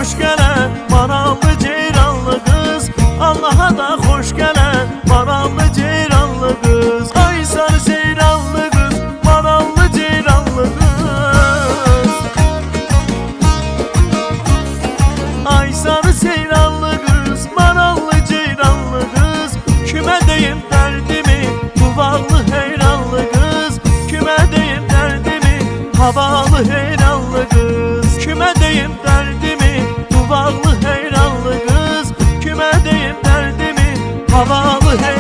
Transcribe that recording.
xoş gələn marallı ceyranlı qız, Allaha da xoş gələn marallı ceyranlı qız. Ay sarı ceyranlı qız, marallı ceyranlı qız. Ay sarı ceyranlı qız, marallı ceyranlı qız. Kimə deyim dərdimi, bu bağlı heyranlı qız. Kimə deyim dərdimi, havalı heyranlı qız. Kimə deyim dərdimi, bu bağlı heyranlı qız. Kimə deyim dərdimi, havalı heyranlı qız.